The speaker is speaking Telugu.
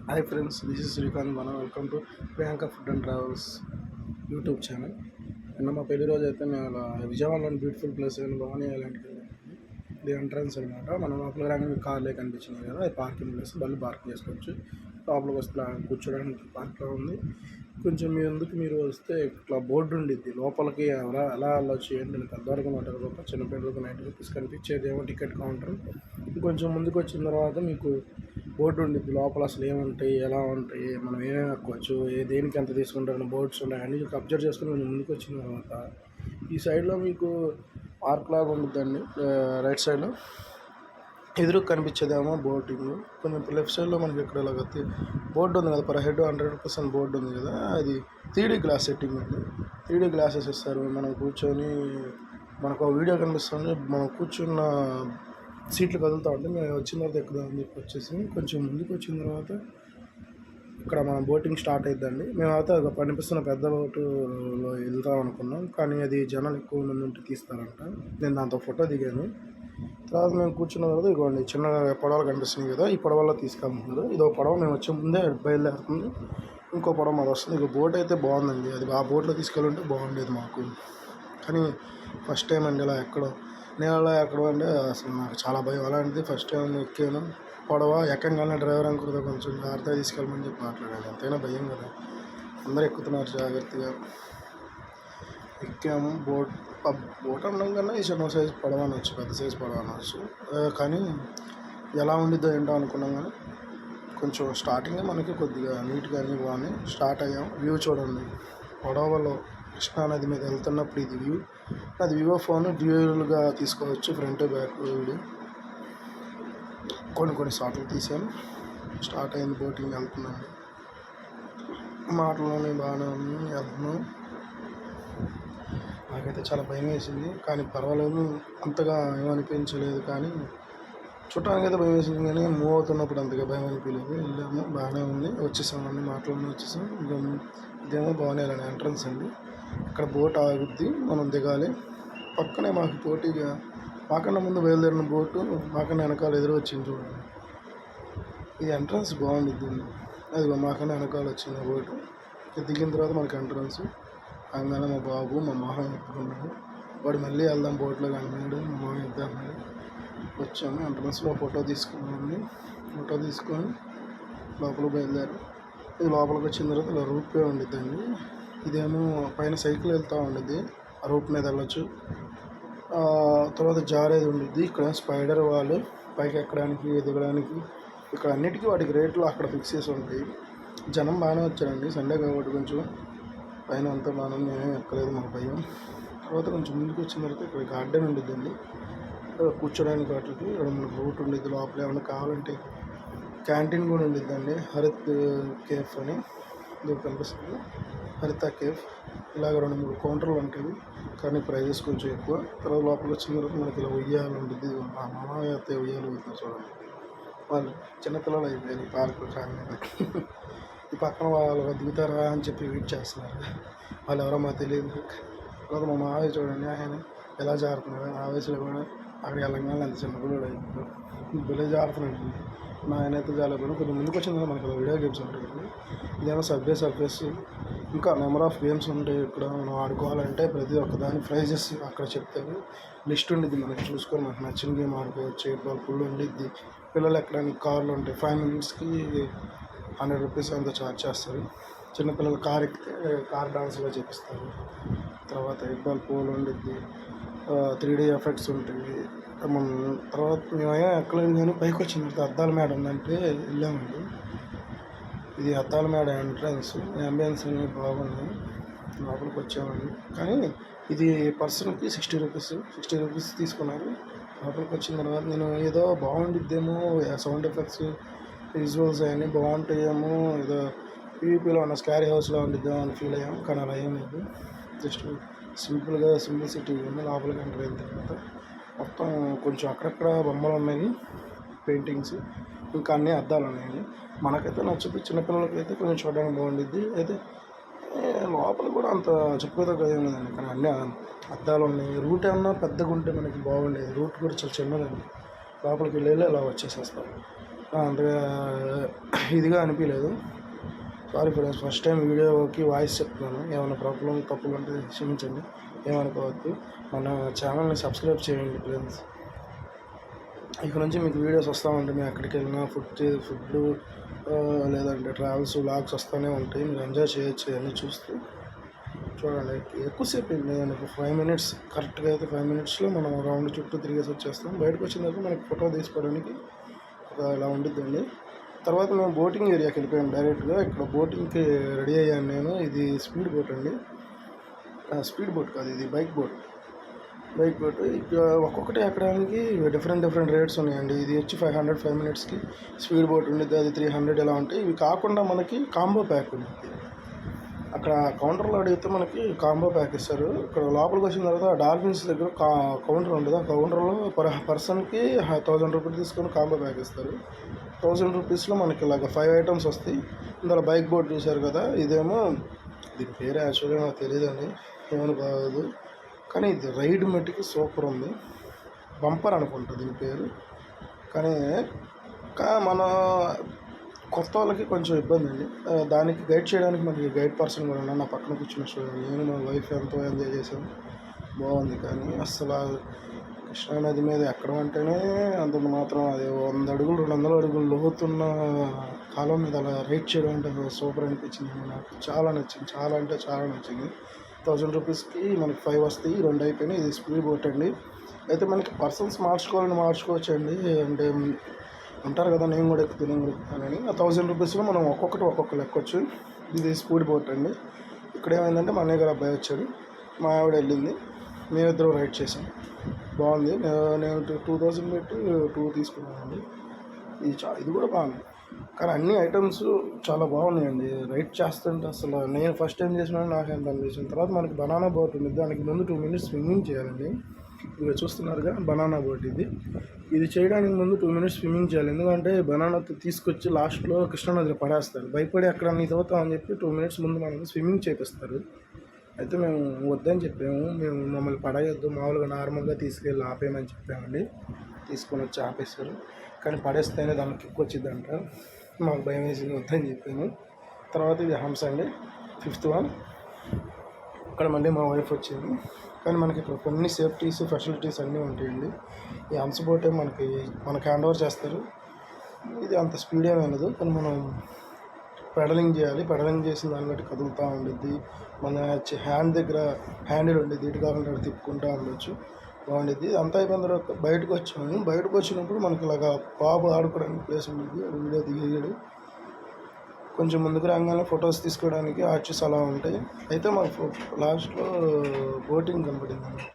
Hi friends, this is Srikanth. Welcome to Priyanka food and travels YouTube channel. నిన్న మా పెళ్లి రోజు అయితే మేము అలా విజయవాడలోని బ్యూటిఫుల్ ప్లేస్ అయిన భవానీ ఐలాండ్కి వెళ్ళాము. ఇది ఎంట్రన్స్ అనమాట. మనం లోపల రాగానే కార్లే కనిపించినాయి కదా, అది పార్కింగ్ ప్లేస్. బండి పార్క్ చేసుకోవచ్చు. లోపలికి వస్తే కూర్చోడానికి పార్క్లో ఉంది. కొంచెం మీరు వస్తే ఇట్లా బోర్డు ఉండిద్ది లోపలికి ఎలా వెళ్ళొచ్చు ఏంటి. పెద్దవరకు 120 రూపాయలు, చిన్నపిల్లలకు 90 రూపీస్. కనిపించేది ఏమో టికెట్ కౌంటర్. కొంచెం ముందుకు వచ్చిన తర్వాత మీకు బోర్డు ఉండిద్ది లోపల అసలు ఏముంటాయి, ఎలా ఉంటాయి, మనం ఏమేమి ఎక్కొచ్చు, దేనికి ఎంత తీసుకుంటారని బోర్డ్స్ ఉన్నాయి. అన్నీ అబ్జర్వ్ చేసుకుని కొంచెం ముందుకు వచ్చిన తర్వాత ఈ సైడ్లో మీకు పార్క్ లాగా ఉంటుందండి. రైట్ సైడ్లో ఎదురు కనిపించేదేమో బోటింగ్. కొంచెం లెఫ్ట్ సైడ్లో మనకి ఇక్కడ ఇలాగ బోర్డు ఉంది కదా, పర్ హెడ్ 100 రూపీస్ అని బోర్డు ఉంది కదా, అది 3D గ్లాస్ సెట్టింగ్ ఉంది. 3D గ్లాసెస్ ఇస్తారు. మనం కూర్చొని మనకు వీడియో కనిపిస్తుంది. మనం కూర్చున్న సీట్లు కదులుతూ ఉంటే మేము వచ్చిన తర్వాత ఎక్కుదామని చెప్పి వచ్చేసి కొంచెం ముందుకు వచ్చిన తర్వాత ఇక్కడ మన బోటింగ్ స్టార్ట్ అయిద్దండి. మేమైతే కనిపిస్తున్న పెద్ద బోటులో వెళ్తాం అనుకున్నాం, కానీ అది జనాలు ఎక్కువ మంది ఉంటే తీస్తారంట. నేను దాంతో ఫోటో దిగాను. తర్వాత మేము కూర్చున్న తర్వాత ఇదిగోండి చిన్న పడవలు కనిపిస్తున్నాయి కదా, ఈ పడవల్లో తీసుకెళ్తున్నారు. ఇదో పడవ మేము వచ్చే ముందే బయలుదేరుతుంది. ఇంకో పడవ మాది వస్తుంది. ఇక బోట్ అయితే బాగుందండి. అది ఆ బోట్లో తీసుకెళ్ళుంటే బాగుండేది మాకు, కానీ ఫస్ట్ టైం అండి ఇలా ఎక్కడో నేలలో ఎక్కడో అంటే అసలు నాకు చాలా భయం. అలాంటిది ఫస్ట్ టైం ఎక్కాను పడవ. ఎక్కంగానే డ్రైవర్ అంకుల్తో కొంచెం జాగ్రత్తగా తీసుకెళ్ళమని చెప్పి మాట్లాడాను. ఎంతైనా భయం కదా, అందరూ ఎక్కుతున్నారు జాగ్రత్తగా. ఎక్కాము. బోట్ అనడం కన్నా ఈ చిన్న సైజు పడవ అనొచ్చు, పెద్ద సైజు పడవ అనొచ్చు. కానీ ఎలా ఉండిద్దో ఏంటో అనుకున్నాం, కానీ కొంచెం స్టార్టింగే మనకి కొద్దిగా నీట్గా అన్నీ బాగున్నాయి. స్టార్ట్ అయ్యాం. వ్యూ చూడండి, పడవలో కృష్ణానది మీద వెళ్తున్నప్పుడు ఇది వ్యూ. అది వివో ఫోన్ డ్యూయల్గా తీసుకోవచ్చు, ఫ్రంట్ బ్యాక్ వీడియో. కొన్ని షాట్లు తీసాను. స్టార్ట్ అయింది, బోటింగ్ వెళ్తున్నాను. మాటలోనే బాగానే ఉంది, వెళ్తున్నాం. నాకైతే చాలా భయం వేసింది, కానీ పర్వాలేదు, అంతగా ఏమనిపించలేదు. కానీ చూడటానికి అయితే భయం వేసింది, కానీ మూవ్ అవుతున్నప్పుడు అంతగా భయం అనిపించలేదు. వెళ్ళాము, బాగానే ఉంది. వచ్చేసామండి, మాటలోనే వచ్చేసాం. ఇదేమో భవానీ ఐలాండ్ ఎంట్రన్స్ అండి. ఇక్కడ బోట్ ఆగుద్ది, మనం దిగాలి. పక్కనే మాకు పోటీగా మాకన్నా ముందు బయలుదేరిన బోటు మాకన్నా వెనకాల ఎదురు వచ్చింది చూడండి. ఇది ఎంట్రన్స్ బాగుండిద్ది. అది మాకన్నా వెనకాల వచ్చింది బోటు. దిగిన తర్వాత మనకి ఎంట్రన్స్. అనగానే మా బాబు మా మొహం ఎత్తుకున్నాడు. వాడు మళ్ళీ వెళ్దాం బోట్లో అన్నాడు. మా మొహం ఎత్తాడు. వచ్చాము, ఎంట్రన్స్లో ఫోటో తీసుకున్నామండి. ఫోటో తీసుకొని లోపల బయలుదేరు. ఇది లోపలికి వచ్చిన తర్వాత ఇలా రూట్ వే ఉండిద్దండి. ఇదేమో పైన సైకిల్ వెళ్తూ ఉండిద్ది, ఆ రూట్ మీద వెళ్ళొచ్చు. తర్వాత జారేది ఉండిద్ది. ఇక్కడ స్పైడర్ వాళ్ళు పైకి ఎక్కడానికి దిగడానికి. ఇక్కడ అన్నిటికీ వాటికి రేట్లు అక్కడ ఫిక్స్ చేసి ఉంటాయి. జనం బాగానే వచ్చారండి, సండే కాబట్టి కొంచెం పైన అంతా బాగానే, మేమేం ఎక్కలేదు, మాకు భయం. తర్వాత కొంచెం ముందుకు వచ్చిన తర్వాత ఇక్కడ గార్డెన్ ఉండిద్దండి, కూర్చోడానికి వాటికి. ఇక్కడ మనకు రూట్ ఉండిద్ది. లోపల ఏమైనా కావాలంటే క్యాంటీన్ కూడా ఉండిద్దండి. హరిత్ కేఫ్ అని ఇది కనిపిస్తుంది, హరిత కేఫ్. ఇలాగ 2-3 కౌంటర్లు ఉంటాయి, కానీ ప్రైజెస్ కొంచెం ఎక్కువ. తర్వాత లోపలికి వచ్చిన తర్వాత మనకి ఇలా ఉయ్యాలు ఉంటుంది. మా మామయ్య అయితే ఉయ్యాలు అవుతుంది చూడండి. వాళ్ళు చిన్నపిల్లలు అయిపోయారు పార్కు కానీ. ఈ పక్కన వాళ్ళు దిగుతారా అని చెప్పి వెయిట్ చేస్తున్నారు. వాళ్ళు ఎవరో మాకు తెలియదు. తర్వాత మా మామయ్య చూడండి, ఆయన ఎలా జారుతున్నాడు. ఆ వయసులో కూడా అక్కడికి వెళ్ళగానే అంత చిన్న పిల్లలు అయిపోయారు, భలే జారుతున్నాడు. మా ఆయన అయితే జాలేకపోయినా కొంచెం ముందుకు వచ్చిన తర్వాత మనకి వీడియో గేమ్స్ ఉంటాయి. ఇదేమో సబ్వే సర్ఫేస్, ఇంకా నెంబర్ ఆఫ్ గేమ్స్ ఉంటాయి. ఇక్కడ మనం ఆడుకోవాలంటే ప్రతి ఒక్క దాని ప్రైజెస్ అక్కడ చెప్తారు. లిస్ట్ ఉండిద్ది, మనకి చూసుకొని మనకు నచ్చిన గేమ్ ఆడుకోవచ్చు. ఇవాళ ఫుల్ ఉండిద్ది. పిల్లలు ఎక్కడానికి కార్లు ఉంటాయి. 5 మినిట్స్కి 100 రూపీస్ అంతా ఛార్జ్ చేస్తారు. చిన్నపిల్లలు కార్ ఎక్కితే కార్ డాన్స్లో చేపిస్తారు. తర్వాత ఇవాళ పూల్ ఉండిద్ది, 3D ఎఫెక్ట్స్ ఉంటాయి. మనం తర్వాత మేమేమో ఎక్కలేదు, కానీ పైకి వచ్చిన తర్వాత అద్దాల మేడ ఉందంటే వెళ్ళామండి. ఇది అద్దాల మేడ ఎంట్రన్స్. అంబియన్స్ అన్నీ బాగున్నాయి. లోపలికి వచ్చామండి, కానీ ఇది పర్సన్కి 60 రూపీస్ తీసుకున్నారు. లోపలికి వచ్చిన తర్వాత నేను ఏదో బాగుండిద్దేమో, సౌండ్ ఎఫెక్ట్స్ విజువల్స్ అవన్నీ బాగుంటాయేమో, ఏదో పీవీపీలో ఉన్న స్కారీ హౌస్లో ఉండిద్దాం అని ఫీల్ అయ్యాం. కానీ అలా ఏం లేదు, జస్ట్ సింప్లిసిటీ ఉంది. లోపలికి ఎంటర్ అయిన తర్వాత మొత్తం కొంచెం అక్కడక్కడ బొమ్మలు ఉన్నాయి, పెయింటింగ్స్, ఇంకా అన్నీ అద్దాలు ఉన్నాయి. మనకైతే నచ్చుతుంది, చిన్నపిల్లలకి అయితే కొంచెం చూడడానికి బాగుండిద్ది. అయితే లోపల కూడా అంత చెప్పుకోదగ్గ ఏం లేదండి, కానీ అన్నీ అద్దాలు ఉన్నాయి. రూట్ ఏమన్నా పెద్దగా ఉంటే మనకి బాగుండేది. రూట్ కూడా చాలా చిన్నదండి, లోపలికి వెళ్ళి అలా వచ్చేసేస్తాం. అంతగా ఇదిగా అనిపించలేదు. సారీ ఫ్రెండ్స్, ఫస్ట్ టైం వీడియోకి వాయిస్ చెప్తున్నాను. ఏమైనా ప్రాబ్లం తప్పులు ఉంటే క్షమించండి, ఏమనుకోవద్దు. మన ఛానల్ని సబ్స్క్రైబ్ చేయండి ఫ్రెండ్స్. ఇక నుంచి మీకు వీడియోస్ వస్తూ ఉంటాయి. మేము ఎక్కడికి వెళ్ళినా ఫుడ్ లేదంటే ట్రావెల్స్ వ్లాగ్స్ వస్తూనే ఉంటాయి. మీరు ఎంజాయ్ చేయొచ్చు అన్నీ చూస్తూ. చూడండి, ఎక్కువసేపు నేను 5 మినిట్స్ కరెక్ట్గా అయితే 5 మినిట్స్లో మనం రౌండ్ చుట్టూ తిరిగేసి వచ్చేస్తాం. బయటకు వచ్చిన తర్వాత మనకి ఫోటో తీసుకోవడానికి ఇలా ఉండిద్దండి. తర్వాత మేము బోటింగ్ ఏరియాకి వెళ్ళిపోయాం డైరెక్ట్గా. ఇక్కడ బోటింగ్కి రెడీ అయ్యాను నేను. ఇది స్పీడ్ బోట్ అండి, స్పీడ్ బోట్ కాదు, ఇది బైక్ బోట్. ఇక్కడ ఒక్కొక్కటి ఎక్కడానికి డిఫరెంట్ రేట్స్ ఉన్నాయండి. ఇది వచ్చి 500 5 మినిట్స్కి. స్పీడ్ బోట్ ఉండిద్ది, అది 300 ఇలా ఉంటాయి. ఇవి కాకుండా మనకి కాంబో ప్యాక్ ఉండిద్ది. అక్కడ కౌంటర్లో అడిగితే మనకి కాంబో ప్యాక్ ఇస్తారు. ఇక్కడ లోపలికి వచ్చిన తర్వాత డాల్ఫిన్స్ దగ్గర కౌంటర్ ఉంటుంది. ఆ కౌంటర్లో పర్సన్కి 1000 రూపీలు తీసుకొని కాంబో ప్యాక్ ఇస్తారు. 1000 రూపీస్లో మనకి ఇలాగ 5 ఐటమ్స్ వస్తాయి. ఇందులో బైక్ బోట్ చూశారు కదా, ఇదేమో దీని పేరు యాక్చువల్గా నాకు తెలియదండి, ఏమని బాగోదు. కానీ ఇది రైడ్ మట్టికి సూపర్ ఉంది. బంపర్ అనుకుంటా దీని పేరు. కానీ మన కొత్త వాళ్ళకి కొంచెం ఇబ్బంది అండి. దానికి గైడ్ చేయడానికి మనకి గైడ్ పర్సన్ కూడా ఉన్నారు. నా పక్కన కూర్చున్న నేను మా వైఫ్ ఎంతో ఎంజాయ్ చేశాను, బాగుంది. కానీ అస్సలు కృష్ణానది మీద ఎక్కడం అంటేనే అంతంత మాత్రం. అది 100 అడుగులు 200 అడుగులు లోతున్న కాలం మీద అలా రైడ్ చేయడం అంటే సూపర్ అనిపించింది. నాకు చాలా నచ్చింది, చాలా అంటే చాలా నచ్చింది. 1000 రూపీస్కి మనకి 5 వస్తాయి, 2 అయిపోయినాయి. ఇది స్పీడ్ బోట్ అండి. అయితే మనకి పర్సన్స్ మార్చుకోవచ్చు అండి. అంటే అంటారు కదా, నేను కూడా ఎక్కుతానని. ఆ 1000 రూపీస్లో మనం ఒక్కొక్కటి ఎక్కొచ్చు. ఇది స్పీడ్ బోట్ అండి. ఇక్కడ ఏమైందంటే మా అన్నయ్య గారు అబ్బాయి వచ్చాడు, మా ఆవిడ వెళ్ళింది, మేమిద్దరం రైడ్ చేసాం. బాగుంది. నేను 2000 పెట్టి 2 తీసుకున్నానండి. ఇది కూడా బాగుంది. కానీ అన్ని ఐటమ్స్ చాలా బాగున్నాయండి. రైడ్ చేస్తుంటే అసలు నేను ఫస్ట్ టైం చేసినా నాకు ఎంత అనిపించింది. తర్వాత మనకి బనానా బోట్ ఉంది, దానికి ముందు 2 మినిట్స్ స్విమ్మింగ్ చేయాలండి. ఇక చూస్తున్నారుగా బనానా బోట్. ఇది చేయడానికి ముందు 2 మినిట్స్ స్విమ్మింగ్ చేయాలి. ఎందుకంటే బనానా తీసుకొచ్చి లాస్ట్లో కృష్ణానదిలో పడేస్తారు. భయపడి అక్కడ నీ తవ్వుతామని చెప్పి 2 మినిట్స్ ముందు మనకు స్విమ్మింగ్ చేపిస్తారు. అయితే మేము వద్దని చెప్పాము. మమ్మల్ని పడేయొద్దు, మామూలుగా నార్మల్గా తీసుకెళ్ళి ఆపేయమని చెప్పామండి. తీసుకొని వచ్చి ఆపేస్తారు. కానీ పడేస్తేనే దానికి కిక్ వచ్చిందంట. మాకు భయం వేసింది, వద్దని చెప్పాము. తర్వాత ఇది హంస అండి, 5th వన్. అక్కడ మళ్ళీ మా వైఫ్ వచ్చింది. కానీ మనకి ఇక్కడ కొన్ని సేఫ్టీస్ ఫెసిలిటీస్ అన్నీ ఉంటాయండి. ఈ హంస బోటే మనకి హ్యాండ్ ఓవర్ చేస్తారు. ఇది అంత స్పీడ్ ఏమీ వెళ్ళదు, కానీ మనం పెడలింగ్ చేయాలి. పెడలింగ్ చేసిన దాన్ని బట్టి కదులుతూ ఉండిద్ది. మన హ్యాండ్ దగ్గర హ్యాండిల్ ఉండిద్ది, ఇటు కాకుండా అటు తిప్పుకుంటూ ఉండొచ్చు, బాగుండిద్ది. అంతా అయిపోయిన తర్వాత బయటకు వచ్చాము. బయటకు వచ్చినప్పుడు మనకి ఇలాగా బాబు ఆడుకోవడానికి ప్లేస్ ఉండిద్ది. వీడియో దిగేయడు. కొంచెం ముందుకు రాగానే ఫొటోస్ తీసుకోవడానికి ఆర్చెస్ అలా ఉంటాయి. అయితే మాకు లాస్ట్లో బోటింగ్ కనపడింది.